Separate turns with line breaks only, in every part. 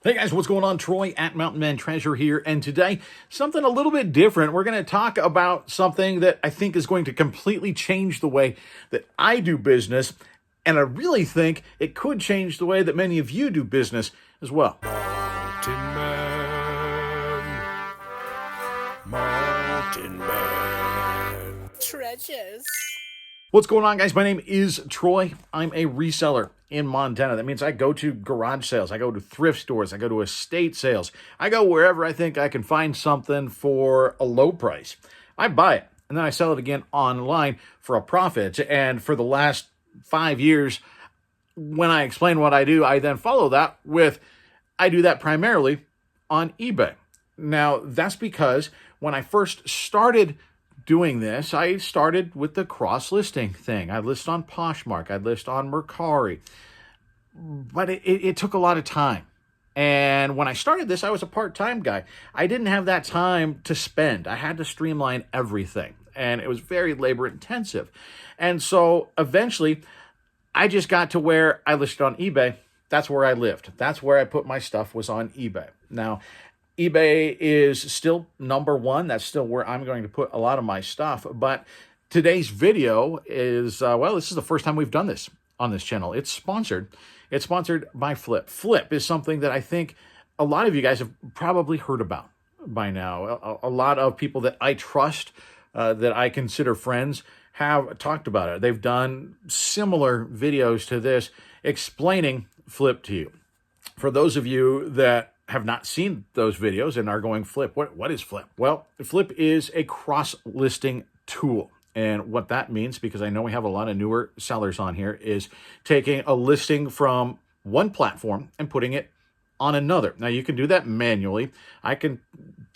Hey guys, what's going on? Troy at Mountain Man Treasure here, and today, something a little bit different. We're going to talk about something that I think is going to completely change the way that I do business, and I really think it could change the way that many of you do business as well.
Mountain Man Treasures.
What's going on, guys? My name is Troy. I'm a reseller in Montana. That means I go to garage sales, I go to thrift stores, I go to estate sales. I go wherever I think I can find something for a low price. I buy it, and then I sell it again online for a profit. And for the last 5 years, when I explain what I do, I then follow that with, I do that primarily on eBay. Now, that's because when I first started doing this, I started with the cross-listing thing. I list on Poshmark, I list on Mercari, but it took a lot of time. And when I started this, I was a part-time guy. I didn't have that time to spend. I had to streamline everything, and it was very labor-intensive. And so eventually, I just got to where I listed on eBay. That's where I lived. That's where I put my stuff, was on eBay. Now, eBay is still number one. That's still where I'm going to put a lot of my stuff. But today's video is, this is the first time we've done this on this channel. It's sponsored. It's sponsored by Flyp. Flyp is something that I think a lot of you guys have probably heard about by now. A lot of people that I trust, that I consider friends, have talked about it. They've done similar videos to this explaining Flyp to you. For those of you that have not seen those videos and are going, Flyp, what is Flyp? Well, Flyp is a cross-listing tool. And what that means, because I know we have a lot of newer sellers on here, is taking a listing from one platform and putting it on another. Now, you can do that manually. I can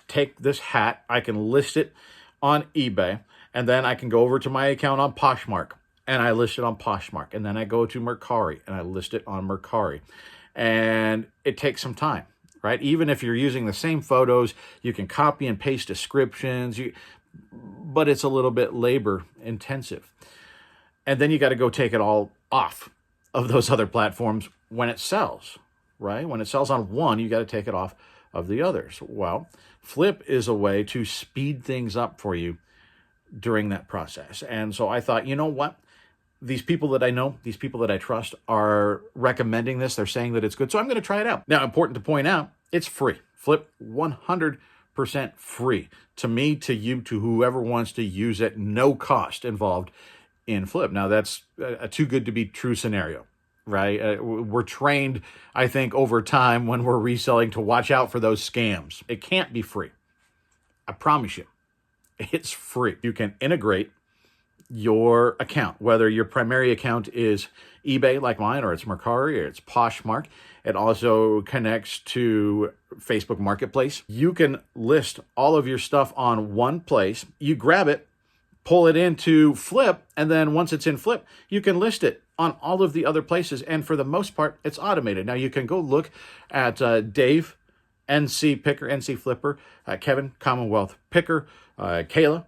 take this hat, I can list it on eBay, and then I can go over to my account on Poshmark, and I list it on Poshmark. And then I go to Mercari, and I list it on Mercari. And it takes some time, right? Even if you're using the same photos, you can copy and paste descriptions, but it's a little bit labor intensive. And then you got to go take it all off of those other platforms when it sells, right? When it sells on one, you got to take it off of the others. Well, Flyp is a way to speed things up for you during that process. And so I thought, you know what? These people that I know, these people that I trust are recommending this. They're saying that it's good. So I'm going to try it out. Now, important to point out, it's free. Flyp, 100% free. To me, to you, to whoever wants to use it. No cost involved in Flyp. Now, that's a too good to be true scenario, right? We're trained, I think, over time when we're reselling to watch out for those scams. It can't be free. I promise you. It's free. You can integrate your account, whether your primary account is eBay like mine, or it's Mercari, or it's Poshmark. It also connects to Facebook Marketplace. You can list all of your stuff on one place. You grab it, pull it into Flyp, and then once it's in Flyp, you can list it on all of the other places. And for the most part, it's automated. Now you can go look at Dave, NC Picker, NC Flipper, Kevin, Commonwealth Picker, Kayla,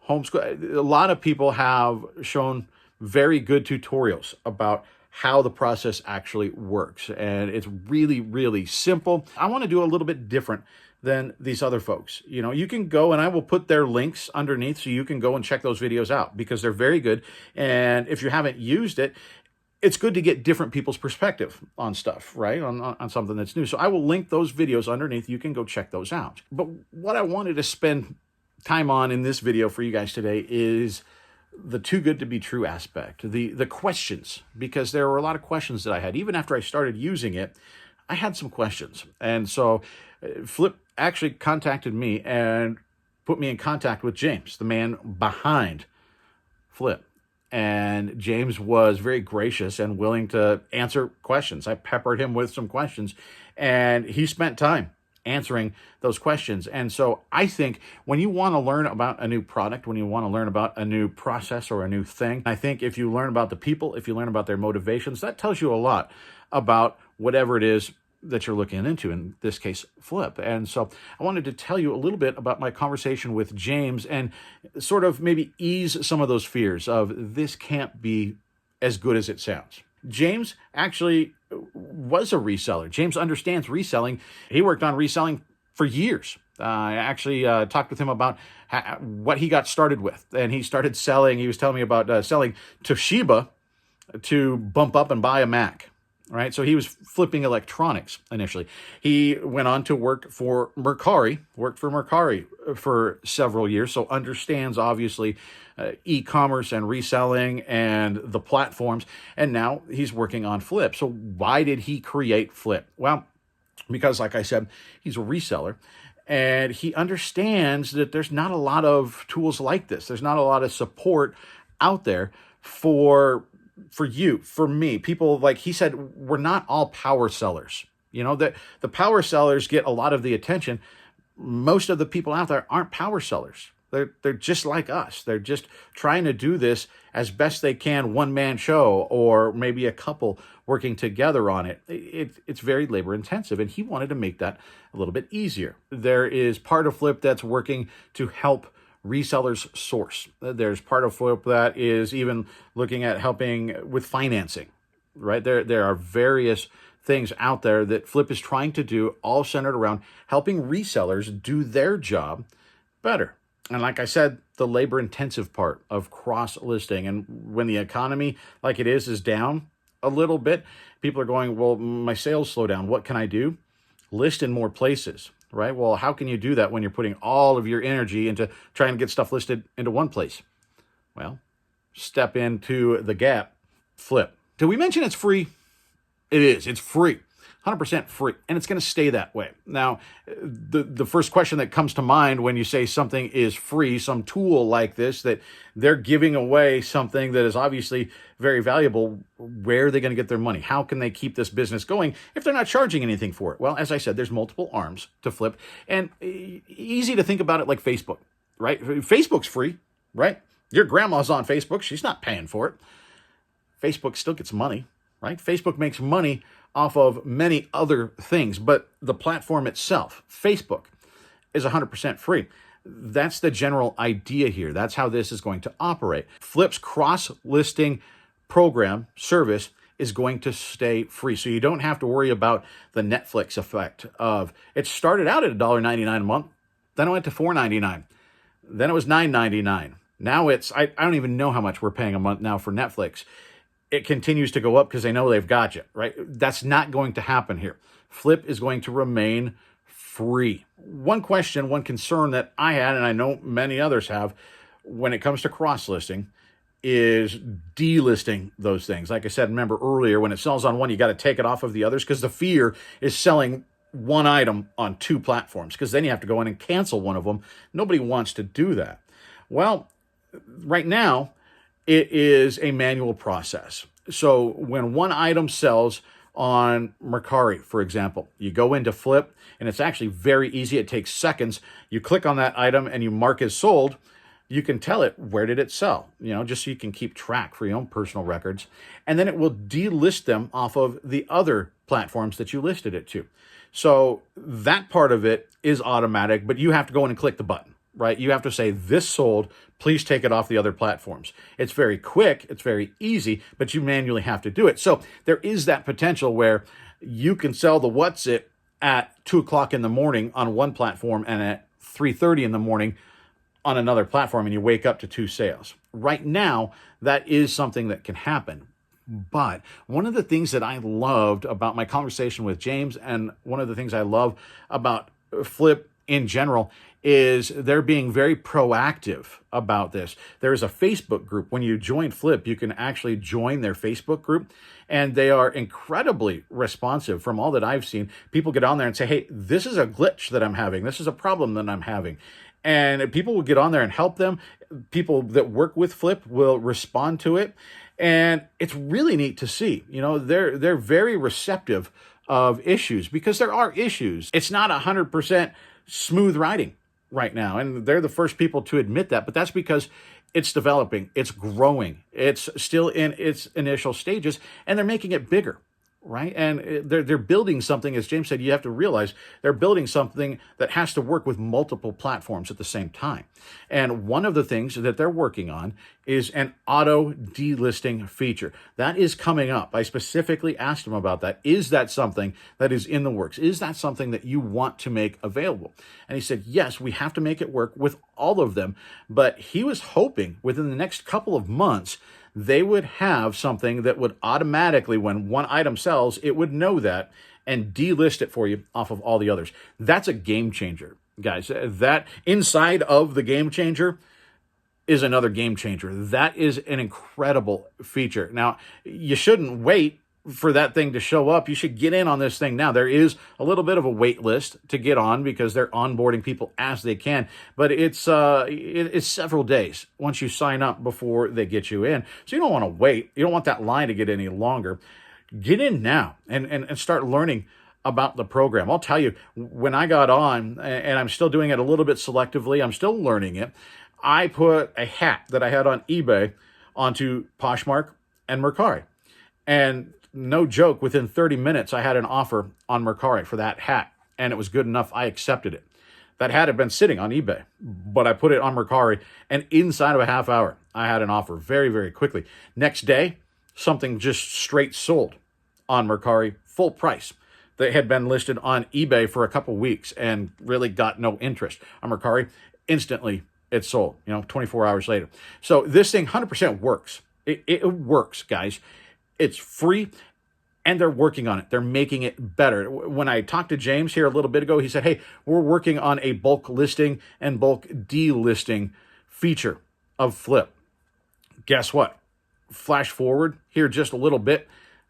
Homeschool. A lot of people have shown very good tutorials about how the process actually works. And it's really, really simple. I want to do a little bit different than these other folks. You know, you can go, and I will put their links underneath so you can go and check those videos out because they're very good. And if you haven't used it, it's good to get different people's perspective on stuff, right? On something that's new. So I will link those videos underneath. You can go check those out. But what I wanted to spend time on in this video for you guys today is the too good to be true aspect, the questions, because there were a lot of questions that I had. Even after I started using it, I had some questions. And so Flyp actually contacted me and put me in contact with James, the man behind Flyp. And James was very gracious and willing to answer questions. I peppered him with some questions, and he spent time answering those questions. And so I think when you want to learn about a new product, when you want to learn about a new process or a new thing, I think if you learn about the people, if you learn about their motivations, that tells you a lot about whatever it is that you're looking into, in this case, Flyp. And so I wanted to tell you a little bit about my conversation with James and sort of maybe ease some of those fears of this can't be as good as it sounds. James actually was a reseller. James understands reselling. He worked on reselling for years. I actually talked with him about what he got started with. And he started selling, he was telling me about selling Toshiba to bump up and buy a Mac. Right, so he was flipping electronics initially. He went on to work for Mercari, for several years, so understands obviously e-commerce and reselling and the platforms. And now he's working on Flyp. So why did he create Flyp? Well, because like I said, he's a reseller. And he understands that there's not a lot of tools like this. There's not a lot of support out there for you, for me. People, like he said, we're not all power sellers. You know, that the power sellers get a lot of the attention. Most of the people out there aren't power sellers. They're just like us. They're just trying to do this as best they can, one-man show, or maybe a couple working together on it. It's very labor intensive, and he wanted to make that a little bit easier. There is part of Flyp that's working to help resellers source. There's part of Flyp that is even looking at helping with financing, right? There are various things out there that Flyp is trying to do, all centered around helping resellers do their job better. And like I said, the labor-intensive part of cross-listing, and when the economy, like it is down a little bit, people are going, well, my sales slow down. What can I do? List in more places, right? Well, how can you do that when you're putting all of your energy into trying to get stuff listed into one place? Well, step into the gap, Flyp. Did we mention it's free? It is. It's free. 100% free, and it's going to stay that way. Now, the first question that comes to mind when you say something is free, some tool like this, that they're giving away something that is obviously very valuable, where are they going to get their money? How can they keep this business going if they're not charging anything for it? Well, as I said, there's multiple arms to Flyp, and easy to think about it like Facebook, right? Facebook's free, right? Your grandma's on Facebook. She's not paying for it. Facebook still gets money, right? Facebook makes money off of many other things, but the platform itself, Facebook, is 100% free. That's the general idea here. That's how this is going to operate. Flyp's cross-listing program service is going to stay free, so you don't have to worry about the Netflix effect of, it started out at $1.99 a month, then it went to $4.99, then it was $9.99. Now it's, I don't even know how much we're paying a month now for Netflix. It continues to go up because they know they've got you, right? That's not going to happen here. Flyp is going to remain free. One question, one concern that I had, and I know many others have, when it comes to cross-listing, is delisting those things. Like I said, remember earlier, when it sells on one, you got to take it off of the others, because the fear is selling one item on two platforms, because then you have to go in and cancel one of them. Nobody wants to do that. Well, right now, it is a manual process. So when one item sells on Mercari, for example, you go into Flyp, and it's actually very easy. It takes seconds. You click on that item and you mark as sold. You can tell it, where did it sell? You know, just so you can keep track for your own personal records. And then it will delist them off of the other platforms that you listed it to. So that part of it is automatic, but you have to go in and click the button, right? You have to say, this sold, please take it off the other platforms. It's very quick, it's very easy, but you manually have to do it. So there is that potential where you can sell the what's it at 2 o'clock in the morning on one platform and at 3:30 in the morning on another platform, and you wake up to 2 sales. Right now, that is something that can happen. But one of the things that I loved about my conversation with James, and one of the things I love about Flyp in general, is they're being very proactive about this. There is a Facebook group. When you join Flyp, you can actually join their Facebook group, and they are incredibly responsive from all that I've seen. People get on there and say, hey, this is a glitch that I'm having. This is a problem that I'm having. And people will get on there and help them. People that work with Flyp will respond to it. And it's really neat to see. You know, they're very receptive of issues, because there are issues. It's not 100% smooth riding right now, and they're the first people to admit that, but that's because it's developing, it's growing, it's still in its initial stages, and they're making it bigger. right? And they're building something, as James said, you have to realize they're building something that has to work with multiple platforms at the same time. And one of the things that they're working on is an auto delisting feature. That is coming up. I specifically asked him about that. Is that something that is in the works? Is that something that you want to make available? And he said, yes, we have to make it work with all of them. But he was hoping within the next couple of months, they would have something that would automatically, when one item sells, it would know that and delist it for you off of all the others. That's a game changer, guys. That inside of the game changer is another game changer. That is an incredible feature. Now, you shouldn't wait for that thing to show up. You should get in on this thing now. There is a little bit of a wait list to get on because they're onboarding people as they can, but it's several days once you sign up before they get you in. So you don't want to wait. You don't want that line to get any longer. Get in now and start learning about the program. I'll tell you, when I got on, and I'm still doing it a little bit selectively, I'm still learning it, I put a hat that I had on eBay onto Poshmark and Mercari. And no joke, within 30 minutes, I had an offer on Mercari for that hat, and it was good enough. I accepted it. That hat had been sitting on eBay, but I put it on Mercari, and inside of a half hour, I had an offer very, very quickly. Next day, something just straight sold on Mercari, full price. That had been listed on eBay for a couple weeks and really got no interest. On Mercari, instantly it sold, 24 hours later. So this thing 100% works. It works, guys. It's free, and they're working on it. They're making it better. When I talked to James here a little bit ago, he said, hey, we're working on a bulk listing and bulk delisting feature of Flyp. Guess what? Flash forward here just a little bit.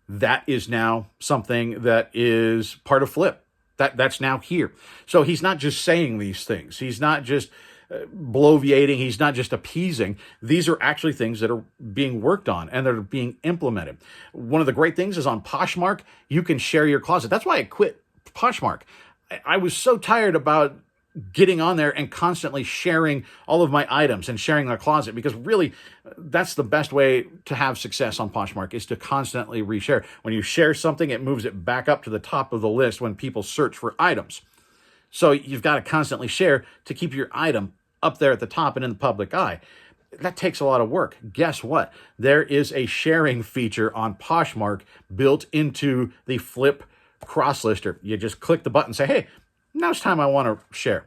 That is now something that is part of Flyp. That's now here. So he's not just saying these things. He's not just bloviating. He's not just appeasing. These are actually things that are being worked on and that are being implemented. One of the great things is on Poshmark, you can share your closet. That's why I quit Poshmark. I was so tired about getting on there and constantly sharing all of my items and sharing my closet, because really that's the best way to have success on Poshmark, is to constantly reshare. When you share something, it moves it back up to the top of the list when people search for items. So you've got to constantly share to keep your item up there at the top and in the public eye. That takes a lot of work. Guess what? There is a sharing feature on Poshmark built into the Flyp Crosslister. You just click the button and say, hey, now's time I want to share.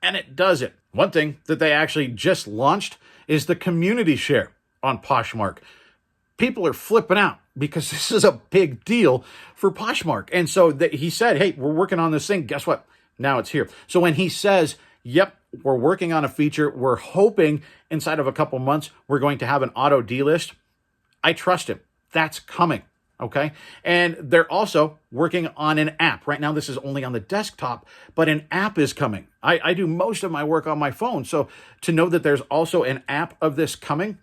And it does it. One thing that they actually just launched is the community share on Poshmark. People are flipping out because this is a big deal for Poshmark. And so he said, hey, we're working on this thing. Guess what? Now it's here. So when he says, yep, we're working on a feature, we're hoping inside of a couple months we're going to have an auto delist, I trust him. That's coming. Okay. And they're also working on an app. Right now, this is only on the desktop, but an app is coming. I do most of my work on my phone. So to know that there's also an app of this coming,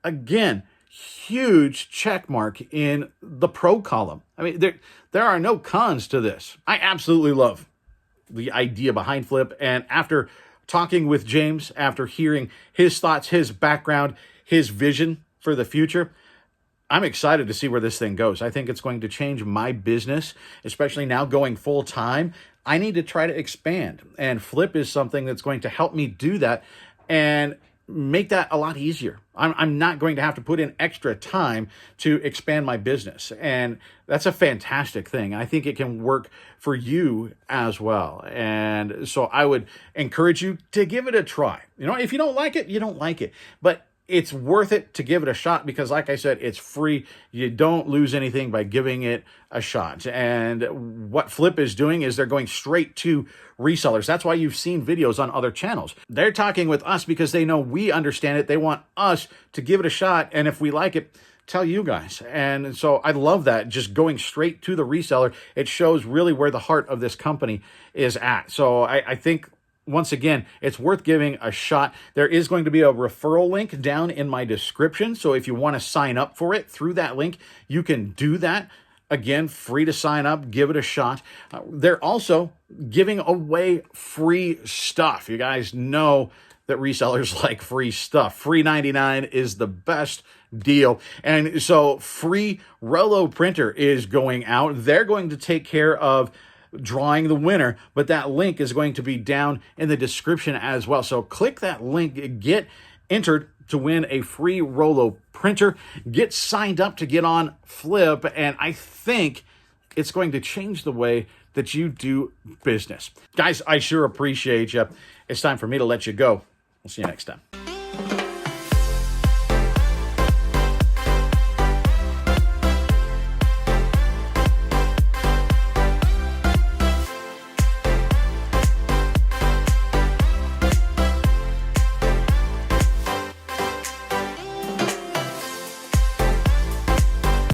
again, huge check mark in the pro column. I mean, there are no cons to this. I absolutely love the idea behind Flyp. And after talking with James, after hearing his thoughts, his background, his vision for the future, I'm excited to see where this thing goes. I think it's going to change my business, especially now going full time. I need to try to expand, and Flyp is something that's going to help me do that and make that a lot easier. I'm not going to have to put in extra time to expand my business, and that's a fantastic thing. I think it can work for you as well, and so I would encourage you to give it a try. If you don't like it, you don't like it, but it's worth it to give it a shot because, like I said, it's free. You don't lose anything by giving it a shot. And what Flyp is doing is they're going straight to resellers. That's why you've seen videos on other channels. They're talking with us because they know we understand it. They want us to give it a shot. And if we like it, tell you guys. And so I love that, just going straight to the reseller. It shows really where the heart of this company is at. So I think, once again, it's worth giving a shot. There is going to be a referral link down in my description. So if you want to sign up for it through that link, you can do that. Again, free to sign up, give it a shot. They're also giving away free stuff. You guys know that resellers like free stuff. Free 99 is the best deal. And so free Rollo printer is going out. They're going to take care of drawing the winner, but that link is going to be down in the description as well. So click that link, get entered to win a free Rollo printer, get signed up to get on Flyp, and I think it's going to change the way that you do business. Guys, I sure appreciate you. It's time for me to let you go. We'll see you next time.